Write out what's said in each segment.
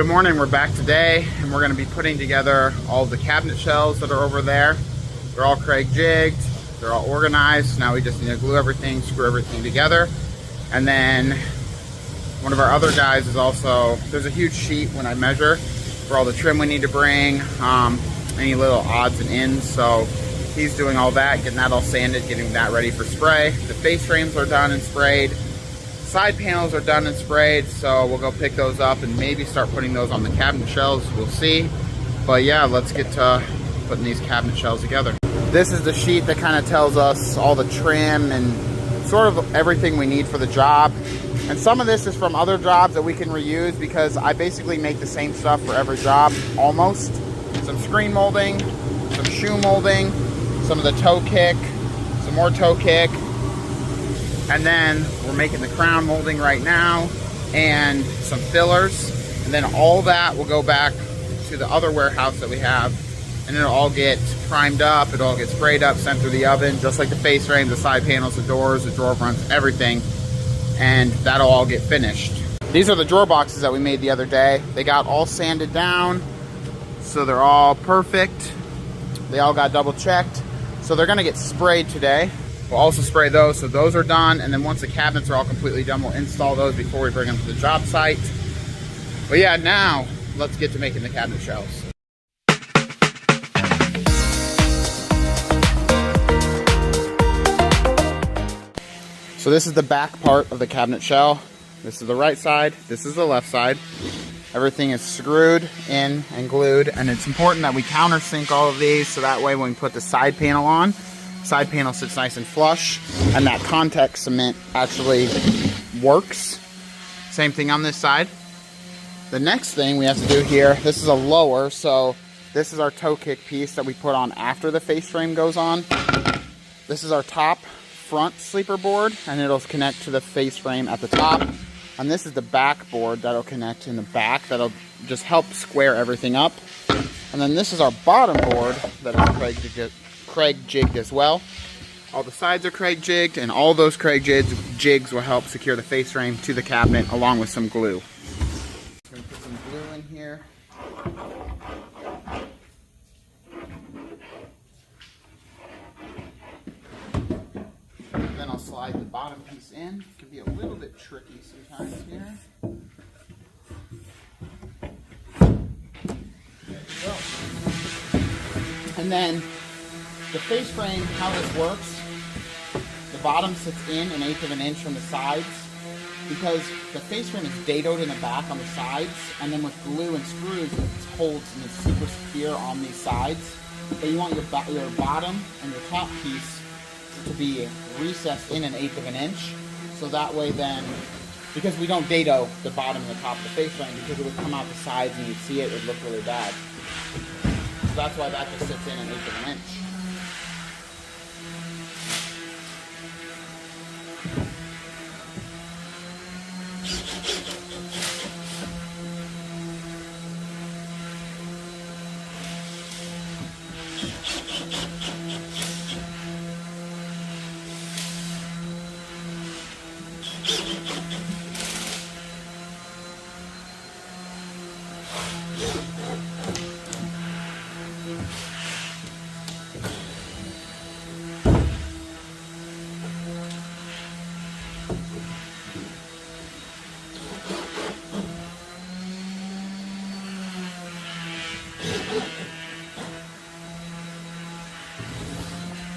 Good morning, we're back today and we're going to be putting together all the cabinet shelves that are over there. They're all Craig jigged, they're all organized. Now we just need to glue everything, screw everything together. And then one of our other guys is also, there's a huge sheet when I measure for all the trim we need to bring, any little odds and ends. So he's doing all that, getting that all sanded, getting that ready for spray. The face frames are done and sprayed. Side panels are done and sprayed, so we'll go pick those up and maybe start putting those on the cabinet shelves. We'll see. But yeah, let's get to putting these cabinet shelves together. This is the sheet that kind of tells us all the trim and sort of everything we need for the job. And some of this is from other jobs that we can reuse because I basically make the same stuff for every job, almost. Some screen molding, some shoe molding, some of the toe kick, some more toe kick. And then we're making the crown molding right now and some fillers. And then all that will go back to the other warehouse that we have. And it'll all get primed up, it'll all get sprayed up, sent through the oven, just like the face frame, the side panels, the doors, the drawer fronts, everything. And that'll all get finished. These are the drawer boxes that we made the other day. They got all sanded down, so they're all perfect. They all got double checked. So they're gonna get sprayed today. We'll also spray those, so those are done. And then once the cabinets are all completely done, we'll install those before we bring them to the job site. But yeah, now let's get to making the cabinet shelves. So this is the back part of the cabinet shell. This is the right side, this is the left side. Everything is screwed in and glued, and it's important that we countersink all of these so that way when we put the side panel on, side panel sits nice and flush, and that contact cement actually works. Same thing on this side. The next thing we have to do here, this is a lower, so this is our toe kick piece that we put on after the face frame goes on. This is our top front sleeper board, and it'll connect to the face frame at the top. And this is the back board that'll connect in the back, that'll just help square everything up. And then this is our bottom board that is Craig jigged as well. All the sides are Craig jigged, and all those Craig jigs will help secure the face frame to the cabinet along with some glue. I'm going to put some glue in here. And then I'll slide the bottom piece in. It can be a little bit tricky sometimes here. There you go. And then the face frame, how this works, the bottom sits in 1/8 of an inch from the sides because the face frame is dadoed in the back on the sides, and then with glue and screws it holds and is super secure on these sides. But you want your bottom and your top piece to be recessed in 1/8 of an inch, so that way then, because we don't dado the bottom and the top of the face frame because it would come out the sides and you'd see it would look really bad. So that's why that just sits in 1/8 of an inch.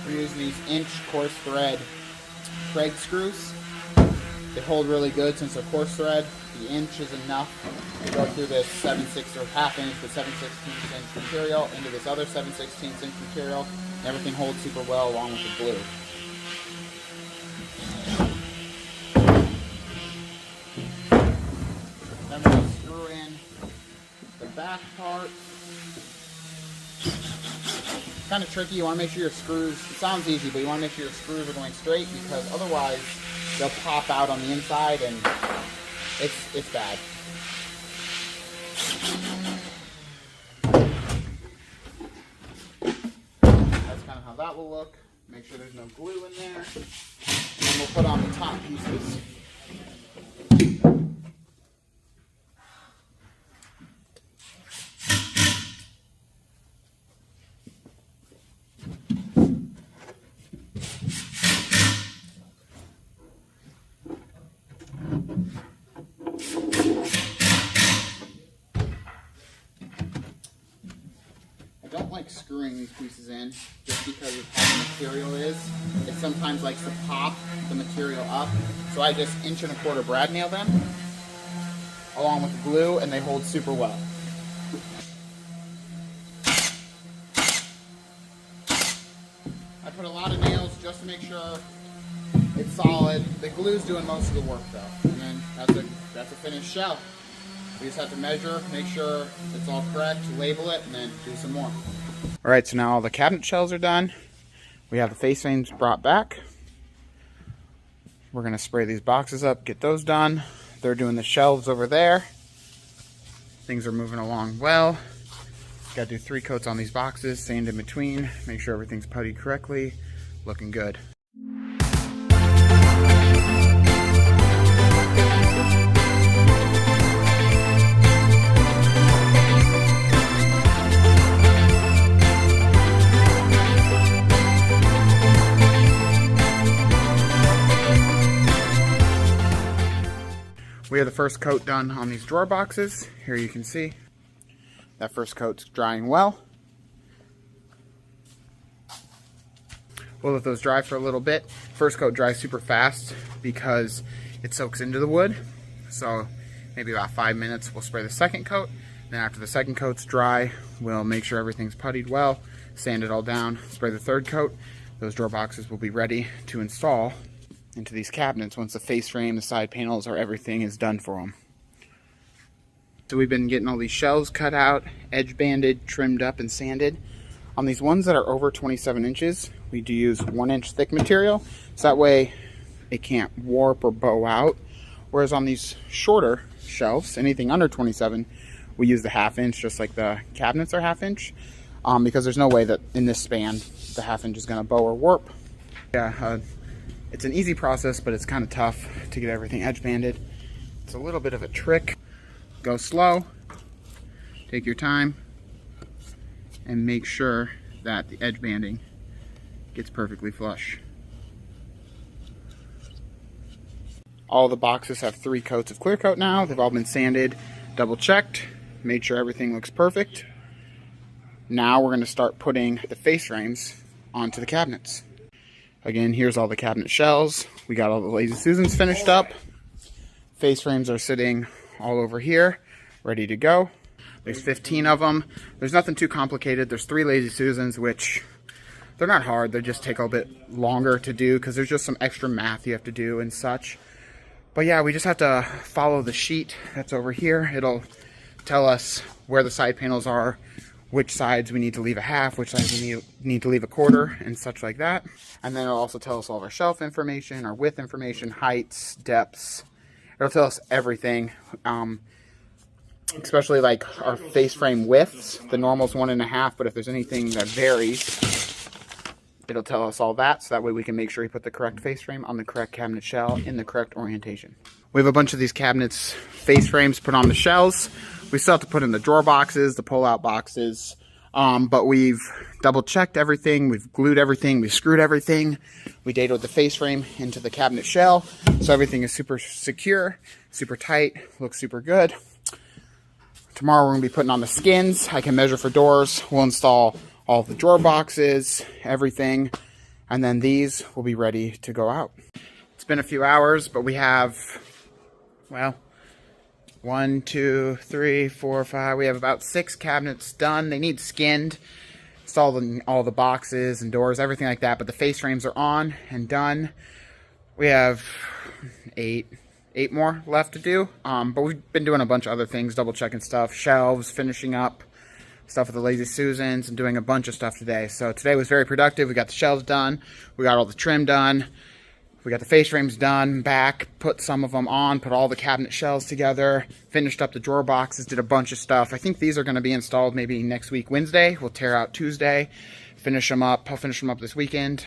We're using these inch coarse thread Craig screws. They hold really good since they're coarse thread. The inch is enough to go through this 7/6 or 1/2 inch with 7/16 inch material into this other 7/16 inch material. And everything holds super well along with the glue. Then we're going to screw in the back part. Kind of tricky. You want to make sure your screws, it sounds easy, but you want to make sure your screws are going straight because otherwise they'll pop out on the inside and it's bad. That's kind of how that will look. Make sure there's no glue in there. And then we'll put on the top pieces. like screwing these pieces in just because of how the material is. It sometimes likes to pop the material up. So I just 1¼ inch brad nail them along with glue, and they hold super well. I put a lot of nails just to make sure it's solid. The glue's doing most of the work though. And then that's a finished shell. We just have to measure, make sure it's all correct, label it, and then do some more. All right, so now all the cabinet shells are done. We have the face frames brought back. We're gonna spray these boxes up, get those done. They're doing the shelves over there. Things are moving along well. Gotta do 3 coats on these boxes, sand in between, make sure everything's puttied correctly. Looking good. We have the first coat done on these drawer boxes. Here you can see that first coat's drying well. We'll let those dry for a little bit. First coat dries super fast because it soaks into the wood. So maybe about 5 minutes, we'll spray the second coat. Then after the second coat's dry, we'll make sure everything's puttied well, sand it all down, spray the third coat. Those drawer boxes will be ready to install into these cabinets once the face frame, the side panels, or everything is done for them. So we've been getting all these shelves cut out, edge banded, trimmed up, and sanded. On these ones that are over 27 inches, we do use 1 inch thick material, so that way it can't warp or bow out. Whereas on these shorter shelves, anything under 27, we use the 1/2 inch, just like the cabinets are 1/2 inch, because there's no way that in this span the 1/2 inch is going to bow or warp. Yeah, it's an easy process, but it's kind of tough to get everything edge banded. It's a little bit of a trick. Go slow, take your time, and make sure that the edge banding gets perfectly flush. All the boxes have 3 coats of clear coat now. They've all been sanded, double checked, made sure everything looks perfect. Now we're going to start putting the face frames onto the cabinets. Again, here's all the cabinet shells. We got all the Lazy Susans finished up. Face frames are sitting all over here, ready to go. There's 15 of them. There's nothing too complicated. There's 3 Lazy Susans, which they're not hard. They just take a little bit longer to do because there's just some extra math you have to do and such. But yeah, we just have to follow the sheet that's over here. It'll tell us where the side panels are, which sides we need to leave a 1/2, which sides we need to leave a 1/4, and such like that. And then it'll also tell us all of our shelf information, our width information, heights, depths. It'll tell us everything, especially like our face frame widths. The normal's 1.5, but if there's anything that varies, it'll tell us all that, so that way we can make sure we put the correct face frame on the correct cabinet shell in the correct orientation. We have a bunch of these cabinets face frames put on the shells. We still have to put in the drawer boxes, the pull-out boxes, but we've double-checked everything, we've glued everything, we've screwed everything. We dated the face frame into the cabinet shell, so everything is super secure, super tight, looks super good. Tomorrow we're going to be putting on the skins. I can measure for doors. We'll install all the drawer boxes, everything, and then these will be ready to go out. It's been a few hours, but we have, well, 1, 2, 3, 4, 5. We have about 6 cabinets done. They need skinned. Installed all the boxes and doors, everything like that. But the face frames are on and done. We have 8 more left to do. But we've been doing a bunch of other things, double checking stuff, shelves, finishing up stuff with the Lazy Susans, and doing a bunch of stuff today. So today was very productive. We got the shelves done. We got all the trim done. We got the face frames done, back, put some of them on, put all the cabinet shells together, finished up the drawer boxes, did a bunch of stuff. I think these are going to be installed maybe next week, Wednesday. We'll tear out Tuesday, finish them up. I'll finish them up this weekend.